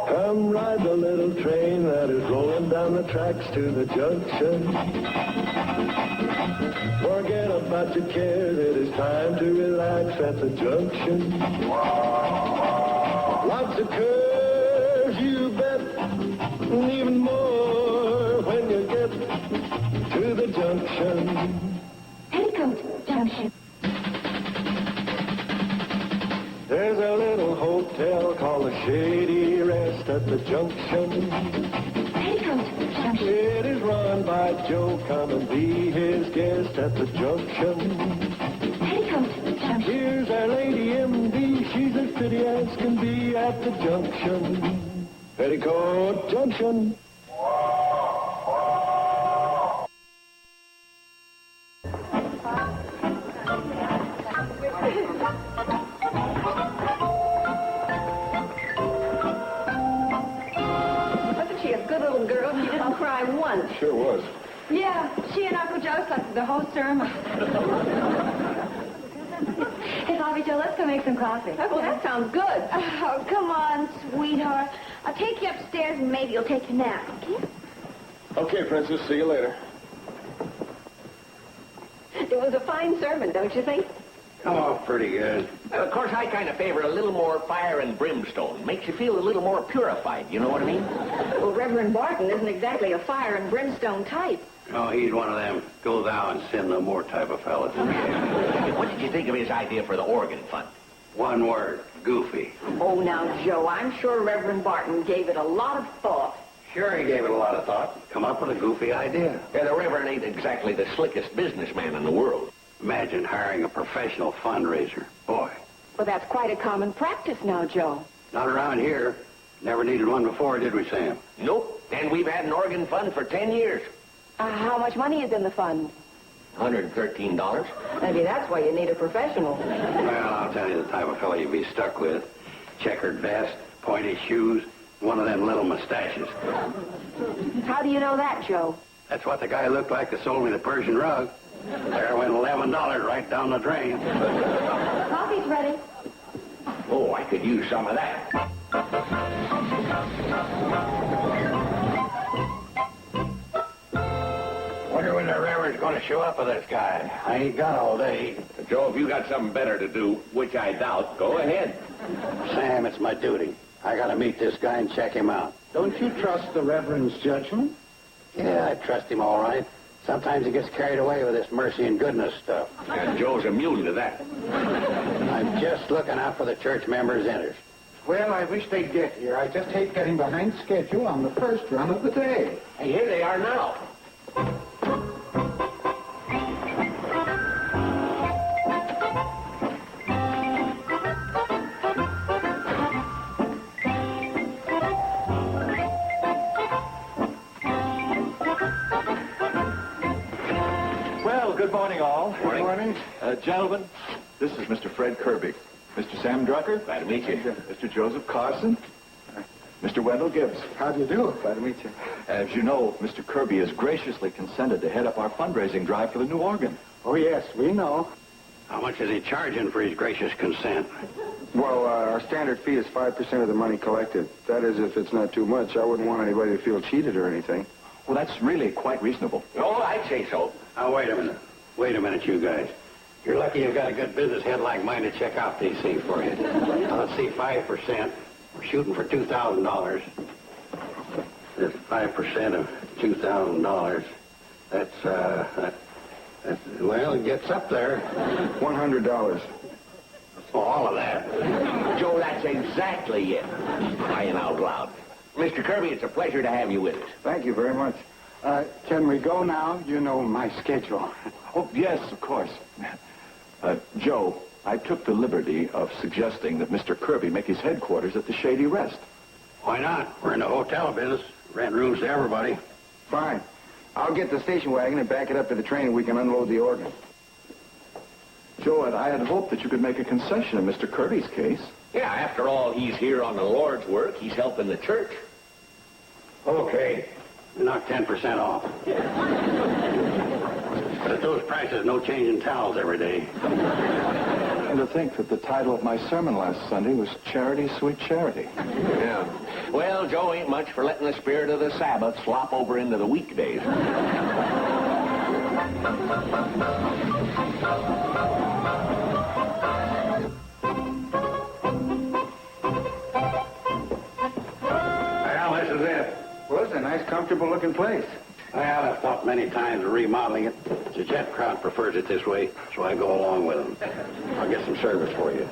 Come ride the little train that is rolling down the tracks to the junction. Forget about your cares, it is time to relax at the junction. Lots of curves, you bet, and even more when you get to the junction. Petticoat Junction. There's a little hotel called the Shady Rest at the junction. Petticoat Junction. It is run by Joe. Come and be his guest at the junction. Petticoat Junction. Here's our lady MD. She's as pretty as can be at the junction. Petticoat Junction. Wasn't she a good little girl? She didn't cry once. Sure was. Yeah, she and Uncle Joe slept the whole sermon. Hey, Bobby Joe, let's go make some coffee. Oh, that sounds good. Oh, come on, sweetheart. I'll take you upstairs and maybe you'll take a nap, okay? Okay, Princess. See you later. It was a fine sermon, don't you think? Oh, pretty good. Of course, I kind of favor a little more fire and brimstone. Makes you feel a little more purified, you know what I mean? Well, Reverend Barton isn't exactly a fire and brimstone type. Oh, he's one of them go thou and sin no more type of fellas. What did you think of his idea for the organ fund? One word, goofy. Oh, now, Joe, I'm sure Reverend Barton gave it a lot of thought. Sure, he gave it a lot of thought. Come up with a goofy idea. Yeah, the Reverend ain't exactly the slickest businessman in the world. Imagine hiring a professional fundraiser. Boy, Well, that's quite a common practice now, Joe. not around here. Never needed one before, did we, Sam? Nope. And we've had an organ fund for 10 years. How much money is in the fund? $113. Maybe that's why you need a professional. Well, I'll tell you the type of fellow you'd be stuck with. Checkered vest, pointy shoes, one of them little mustaches. How do you know that, Joe? That's what the guy looked like that sold me the Persian rug. There went $11 right down the drain. Coffee's ready. Oh, I could use some of that. Wonder when the Reverend's going to show up with this guy. I ain't got all day. Joe, if you got something better to do, which I doubt, go ahead. Sam, it's my duty. I got to meet this guy and check him out. Don't you trust the Reverend's judgment? Yeah, I trust him all right. Sometimes he gets carried away with this mercy and goodness stuff. And Joe's immune to that. I'm just looking out for the church members' interest. Well, I wish they'd get here. I just hate getting behind schedule on the first run of the day. And here they are now. Well, good morning, all. Morning. Good morning. Gentlemen, this is Mr. Fred Kirby. Mr. Sam Drucker. Glad to meet you. Mr. Joseph Carson. Mr. Wendell Gibbs. How do you do? Glad to meet you. As you know, Mr. Kirby has graciously consented to head up our fundraising drive for the new organ. Oh, yes, we know. How much is he charging for his gracious consent? Well, our standard fee is 5% of the money collected. That is, if it's not too much. I wouldn't want anybody to feel cheated or anything. Well, that's really quite reasonable. Oh, I'd say so. Now, wait a minute. Wait a minute, you guys. You're lucky you've got a good business head like mine to check out these things for you. Now, let's see, 5%. We're shooting for $2,000. That's 5% of $2,000. Well, it gets up there. $100. For all of that. Joe, that's exactly it. Crying out loud. Mr. Kirby, it's a pleasure to have you with us. Thank you very much. Can we go now? You know my schedule. Oh, yes, of course. Joe, I took the liberty of suggesting that Mr. Kirby make his headquarters at the Shady Rest. Why not? We're in the hotel business. Rent rooms to everybody. Fine. I'll get the station wagon and back it up to the train and we can unload the organ. Joe, I had hoped that you could make a concession in Mr. Kirby's case. Yeah, after all, he's here on the Lord's work. He's helping the church. Okay. Knock 10% off. But at those prices, no changing towels every day. And to think that the title of my sermon last Sunday was Charity, Sweet Charity. Yeah. Well, Joe ain't much for letting the spirit of the Sabbath slop over into the weekdays. Well, this is it. Well, it's a nice, comfortable-looking place. Well, I've thought many times of remodeling it. The jet crowd prefers it this way, so I go along with them. I'll get some service for you.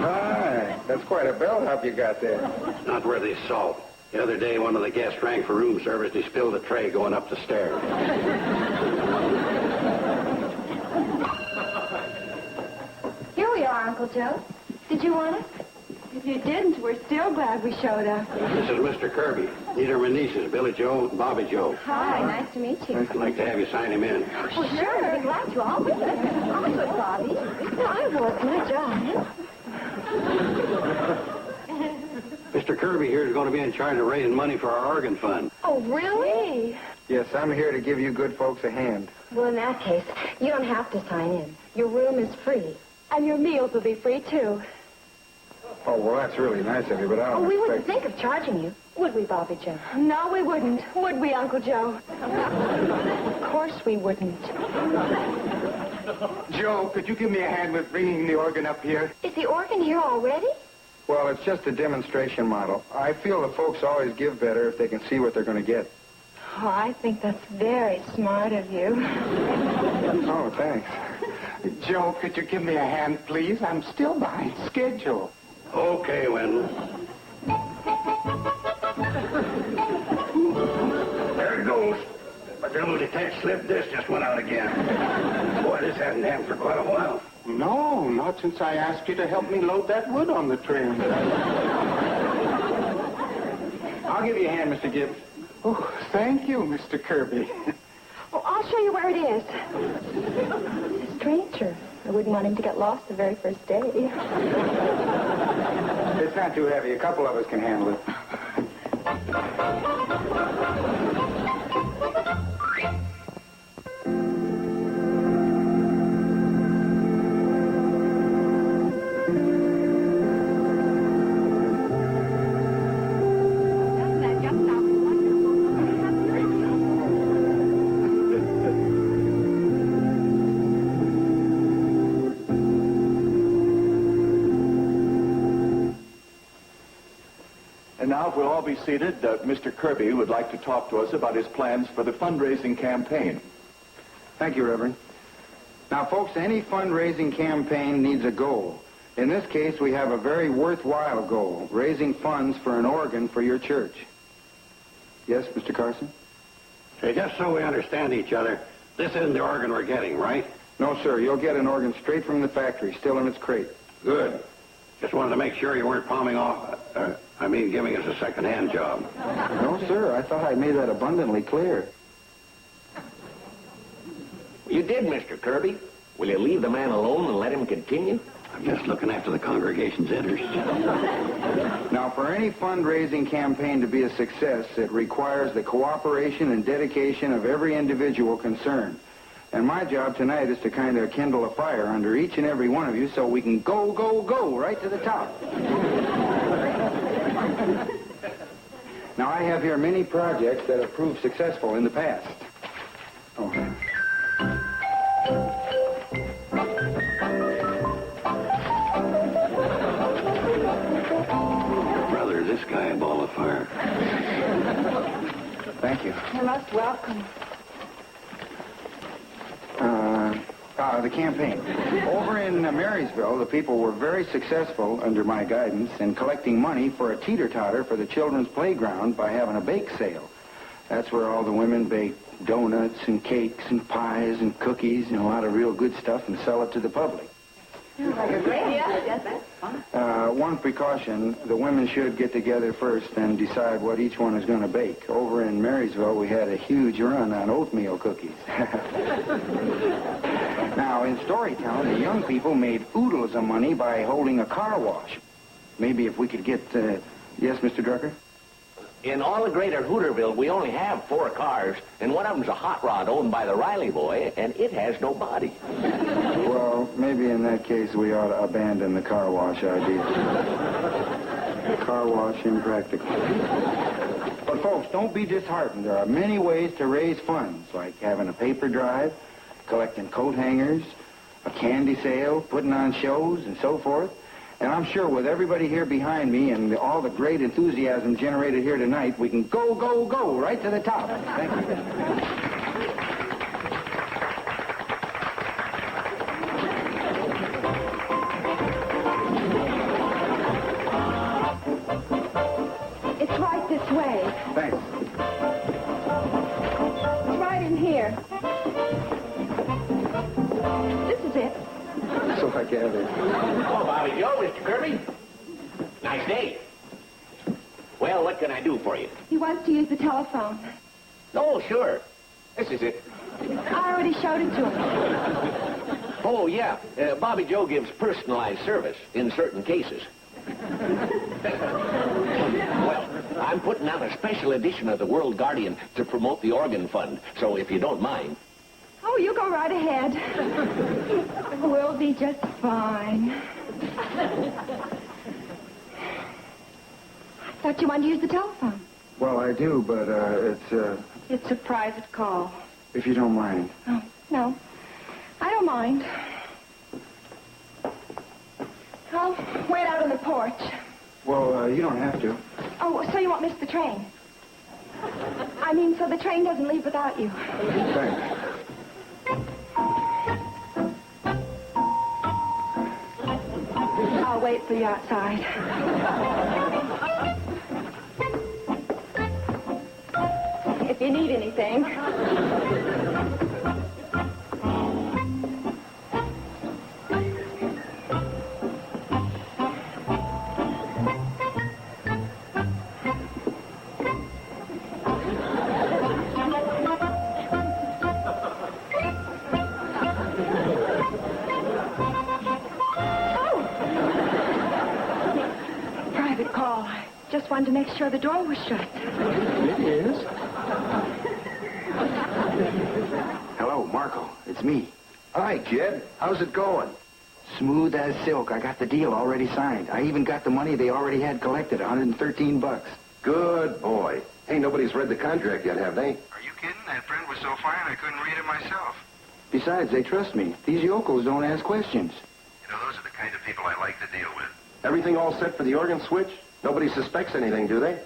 My, that's quite a bellhop you got there. It's not worth his salt. The other day, one of the guests rang for room service. He spilled a tray going up the stairs. Here we are, Uncle Joe. Did you want us? If you didn't, we're still glad we showed up. This is Mr. Kirby. These are my nieces, Billy Joe and Bobby Joe. Hi, nice to meet you. I'd like to have you sign him in. Well, sure, I'd be glad to. I'll with Bobby. No, I won't. My job. Mr. Kirby here is going to be in charge of raising money for our organ fund. Oh, really? Yes, I'm here to give you good folks a hand. Well, in that case, you don't have to sign in. Your room is free. And your meals will be free, too. Oh, well, that's really nice of you, but I Oh, don't we wouldn't expect... think of charging you, would we, Bobby Joe? No, we wouldn't. Would we, Uncle Joe? Of course we wouldn't. Joe, could you give me a hand with bringing the organ up here? Is the organ here already? Well, it's just a demonstration model. I feel the folks always give better if they can see what they're going to get. Oh, I think that's very smart of you. Oh, thanks. Joe, could you give me a hand, please? I'm still behind schedule. Okay, Wendell. There it goes. My double detached slip disc just went out again. Boy, this hasn't happened for quite a while. No, not since I asked you to help me load that wood on the train. I'll give you a hand, Mr. Gibbs. Oh, thank you, Mr. Kirby. Oh, I'll show you where it is. A stranger. I wouldn't want him to get lost the very first day. It's not too heavy. A couple of us can handle it. Doesn't that just sound wonderful? And now, if we'll all be seated, Mr. Kirby would like to talk to us about his plans for the fundraising campaign. Thank you, Reverend. Now, folks, any fundraising campaign needs a goal. In this case, we have a very worthwhile goal, raising funds for an organ for your church. Yes, Mr. Carson? Hey, just so we understand each other, this isn't the organ we're getting, right? No, sir. You'll get an organ straight from the factory, still in its crate. Good. Just wanted to make sure you weren't palming off, giving us a second-hand job. No, sir. I thought I made that abundantly clear. You did, Mr. Kirby. Will you leave the man alone and let him continue? I'm just looking after the congregation's interests. Now, for any fundraising campaign to be a success, it requires the cooperation and dedication of every individual concerned. And my job tonight is to kind of kindle a fire under each and every one of you so we can go, go, go right to the top. Now, I have here many projects that have proved successful in the past. Oh. Brother, is this guy a ball of fire? Thank you. You're most welcome. The campaign. Over in Marysville, the people were very successful, under my guidance, in collecting money for a teeter-totter for the children's playground by having a bake sale. That's where all the women bake donuts and cakes and pies and cookies and a lot of real good stuff and sell it to the public. One precaution, the women should get together first and decide what each one is going to bake. Over in Marysville, we had a huge run on oatmeal cookies. Now, in Storytown, the young people made oodles of money by holding a car wash. Maybe if we could get... Yes, Mr. Drucker? In all of Greater Hooterville, we only have 4 cars, and one of them's a hot rod owned by the Riley boy, and it has no body. Well, maybe maybe in that case we ought to abandon the car wash idea. Car wash impractical. But folks, don't be disheartened. There are many ways to raise funds, like having a paper drive, collecting coat hangers, a candy sale, putting on shows, and so forth. And I'm sure with everybody here behind me and all the great enthusiasm generated here tonight, we can go, go, go right to the top. Thank you. It's right this way. Thanks. It's right in here. This is it. So I gather. Oh, Bobby Joe, Mr. Kirby. Nice day. Well, what can I do for you? He wants to use the telephone. Oh, sure. This is it. I already showed it to him. Oh, yeah. Bobby Joe gives personalized service in certain cases. Well, I'm putting out a special edition of the World Guardian to promote the organ fund. So if you don't mind. Oh, you go right ahead. We'll be just fine. I thought you wanted to use the telephone. Well, I do, but It's a private call. if you don't mind. Oh, no. I don't mind. I'll wait out on the porch. Well, you don't have to. Oh, so you won't miss the train? I mean, so the train doesn't leave without you. Thanks. I'll wait for you outside. If you need anything. Private call. I just wanted to make sure the door was shut. It is. Hello, Marco. It's me. Hi, kid. How's it going? Smooth as silk. I got the deal already signed. I even got the money they already had collected, $113. Good boy. Hey, nobody's read the contract yet, have they? Are you kidding? That print was so fine I couldn't read it myself. Besides, they trust me. These yokels don't ask questions. You know, those are the kind of people I like to deal with. Everything all set for the organ switch? Nobody suspects anything, do they?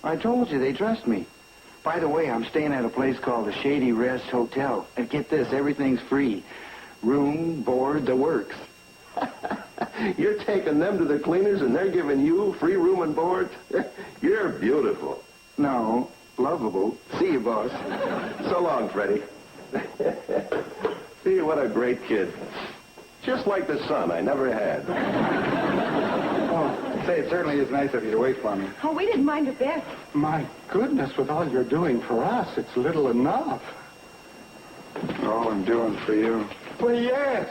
I told you, they trust me. By the way, I'm staying at a place called the Shady Rest Hotel. And get this, everything's free. Room, board, the works. You're taking them to the cleaners and they're giving you free room and board? You're beautiful. No, lovable. See you, boss. So long, Freddie. See, what a great kid. Just like the son I never had. Oh, say, it certainly is nice of you to wait for me. Oh, we didn't mind a bit. My goodness, with all you're doing for us, it's little enough. All I'm doing for you. Well, yes.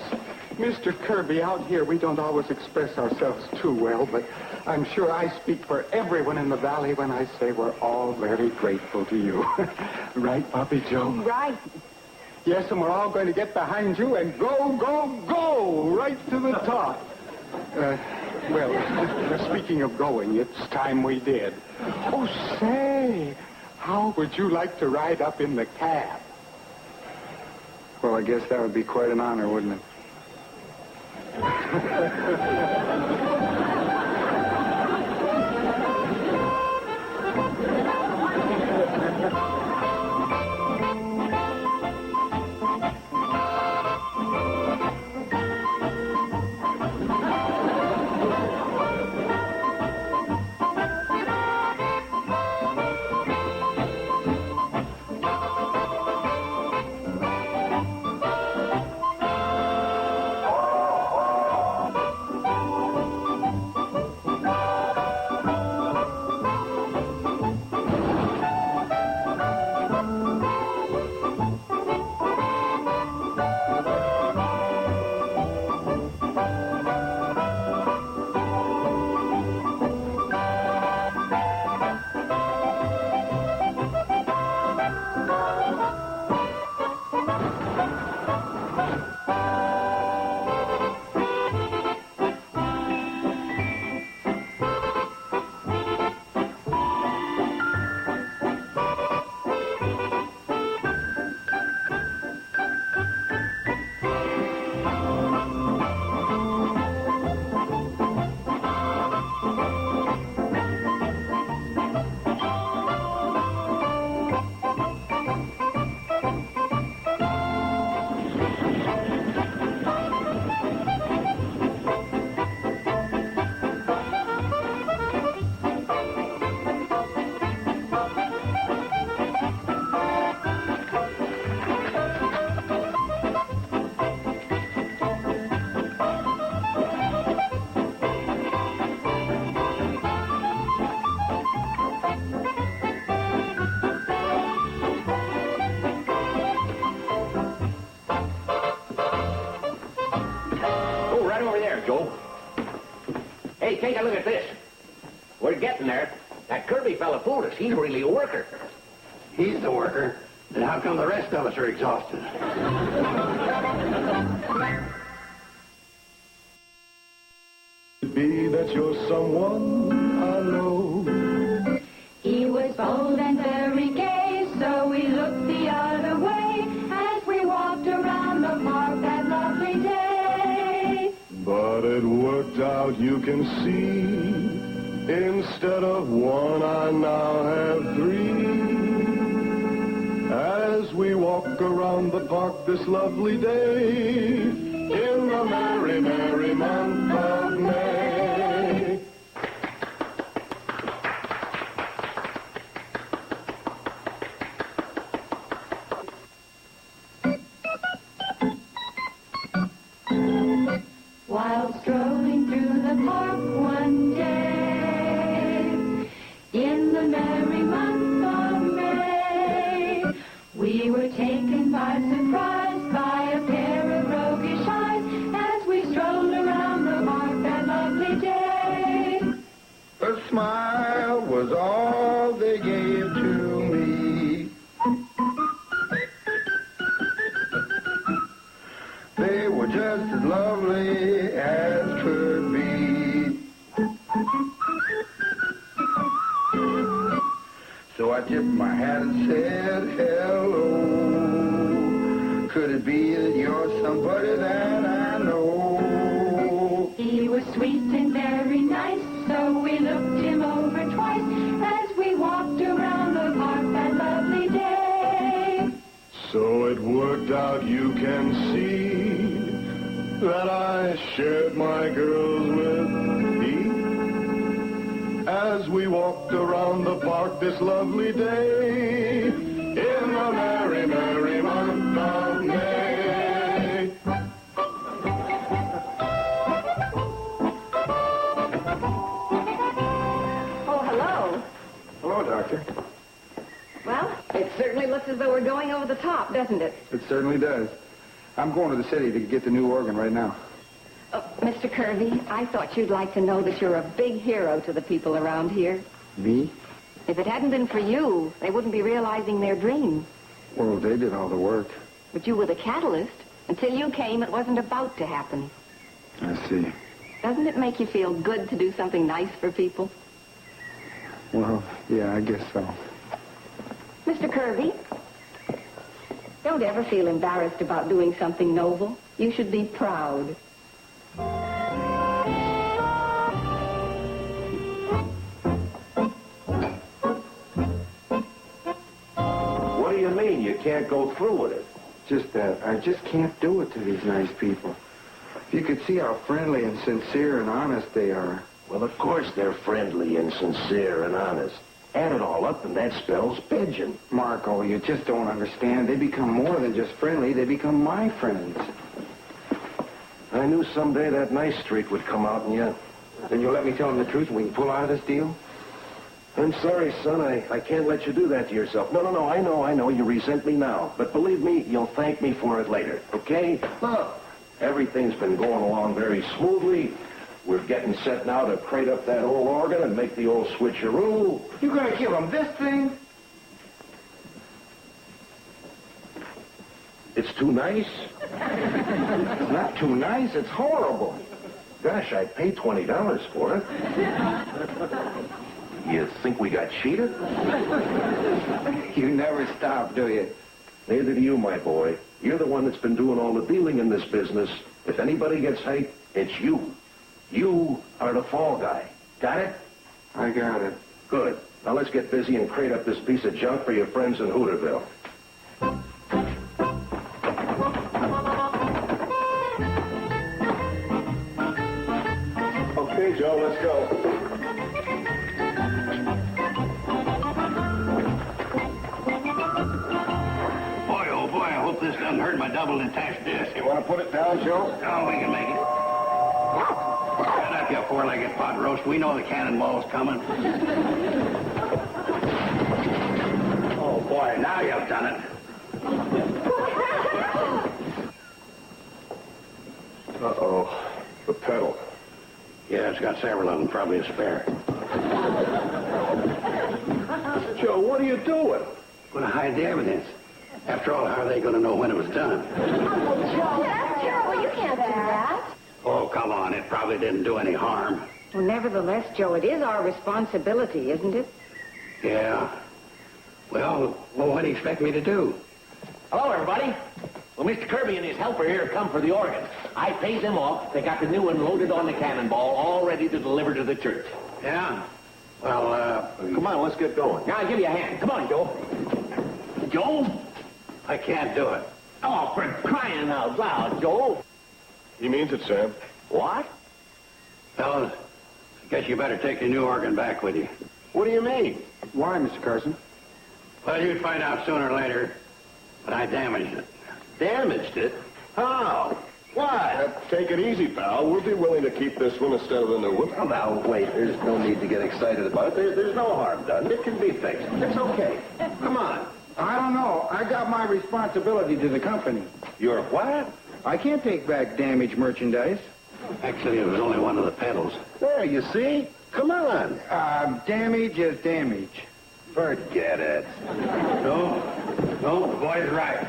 Mr. Kirby, out here, we don't always express ourselves too well, but I'm sure I speak for everyone in the valley when I say we're all very grateful to you. Right, Bobby Joe? Right. Yes, and we're all going to get behind you and go, go, go, right to the top. Well, speaking of going, it's time we did. Oh, say, how would you like to ride up in the cab? Well, I guess that would be quite an honor, wouldn't it? Oh, right over there, Joe. Hey, take a look at this. We're getting there. That Kirby fella fooled us. He's really a worker. He's the worker. Then how come the rest of us are exhausted? Be that you're someone I know. He was bold and very gay, so we looked the other way as we walked around the park that lovely day. But it worked out, you can see. Instead of one, I now have three. As we walk around the park this lovely day, in the merry, merry month of May. While strolling through the park one day, in the merry month of May, we were taken by surprise by a pair of roguish eyes as we strolled around the park that lovely day. A smile was all they gave to me. They were just as lovely as could be. So I tipped my hat and said, hello. Could it be that you're somebody that I know? He was sweet and very nice, so we looked him over twice as we walked around the park that lovely day. So it worked out, you can see, that I shared my girls with Pete. As we walked around the park this lovely day, in the merry, merry month of May. Oh, hello. Hello, Doctor. Well, it certainly looks as though we're going over the top, doesn't it? It certainly does. I'm going to the city to get the new organ right now. Oh, Mr. Kirby, I thought you'd like to know that you're a big hero to the people around here. Me? If it hadn't been for you, they wouldn't be realizing their dream. Well, they did all the work. But you were the catalyst. Until you came, it wasn't about to happen. I see. Doesn't it make you feel good to do something nice for people? Well, yeah, I guess so. Mr. Kirby, don't ever feel embarrassed about doing something noble. You should be proud. What do you mean you can't go through with it? Just that. I just can't do it to these nice people. If you could see how friendly and sincere and honest they are. Well, of course they're friendly and sincere and honest. Add it all up, and that spells pigeon. Marco, you just don't understand. They become more than just friendly. They become my friends. I knew someday that nice streak would come out in you. Then you'll let me tell them the truth and we can pull out of this deal? I'm sorry, son. I can't let you do that to yourself. No, I know. You resent me now. But believe me, you'll thank me for it later, okay? Look, everything's been going along very smoothly. We're getting set now to crate up that old organ and make the old switcheroo. You gonna give them this thing? It's too nice? It's not too nice. It's horrible. Gosh, I'd pay $20 for it. You think we got cheated? You never stop, do you? Neither do you, my boy. You're the one that's been doing all the dealing in this business. If anybody gets hate, it's you. You are the fall guy. Got it? I got it. Good. Now let's get busy and crate up this piece of junk for your friends in Hooterville. Okay, Joe, let's go. Boy, oh boy, I hope this doesn't hurt my double detached disc. You want to put it down, Joe? Oh, we can make it. Shut up, you four-legged pot roast. We know the cannonball's coming. Oh, boy, now you've done it. Uh-oh. The pedal. Yeah, it's got several of them, probably a spare. Joe, what are you doing? Going to hide the evidence. After all, how are they going to know when it was done? Joe, that's terrible. You can't do that. Oh, come on. It probably didn't do any harm. Well, nevertheless, Joe, it is our responsibility, isn't it? Yeah. Well, what do you expect me to do? Hello, everybody. Well, Mr. Kirby and his helper here have come for the organ. I paid them off. They got the new one loaded on the cannonball, all ready to deliver to the church. Yeah? Well, Come on, let's get going. Now, I'll give you a hand. Come on, Joe. Joe? I can't do it. Oh, for crying out loud, Joe. He means it, Sam. What? Fellas, I guess you better take your new organ back with you. What do you mean? Why, Mr. Carson? Well, you'd find out sooner or later, but I damaged it. Damaged it? How? Why? Take it easy, pal. We'll be willing to keep this one instead of the new one. Well, now, wait. There's no need to get excited about it. There's no harm done. It can be fixed. It's okay. Come on. I don't know. I got my responsibility to the company. You're what? I can't take back damaged merchandise. Actually, it was only one of the pedals. There, you see? Come on. Damage is damage. Forget it. No, the boy's right.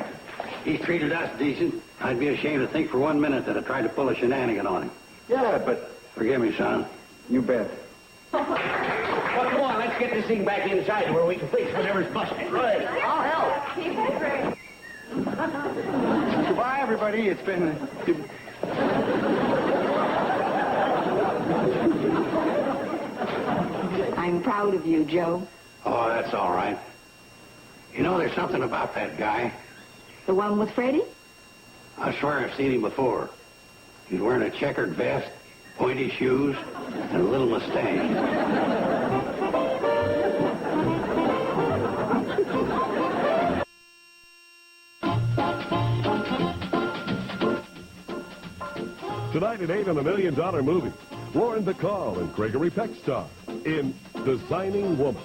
He's treated us decent. I'd be ashamed to think for 1 minute that I tried to pull a shenanigan on him. Yeah, but... Forgive me, son. You bet. Well, come on, let's get this thing back inside where we can fix whatever's busted. Right. I'll help. Keep it straight. Goodbye, everybody. It's been... I'm proud of you, Joe. Oh, that's all right. You know, there's something about that guy. The one with Freddie? I swear I've seen him before. He's wearing a checkered vest, pointy shoes, and a little mustache. Tonight at 8 on The $1 Million Movie, Lauren Bacall and Gregory Peck star in Designing Woman.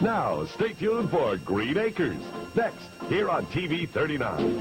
Now, stay tuned for Green Acres, next, here on TV 39.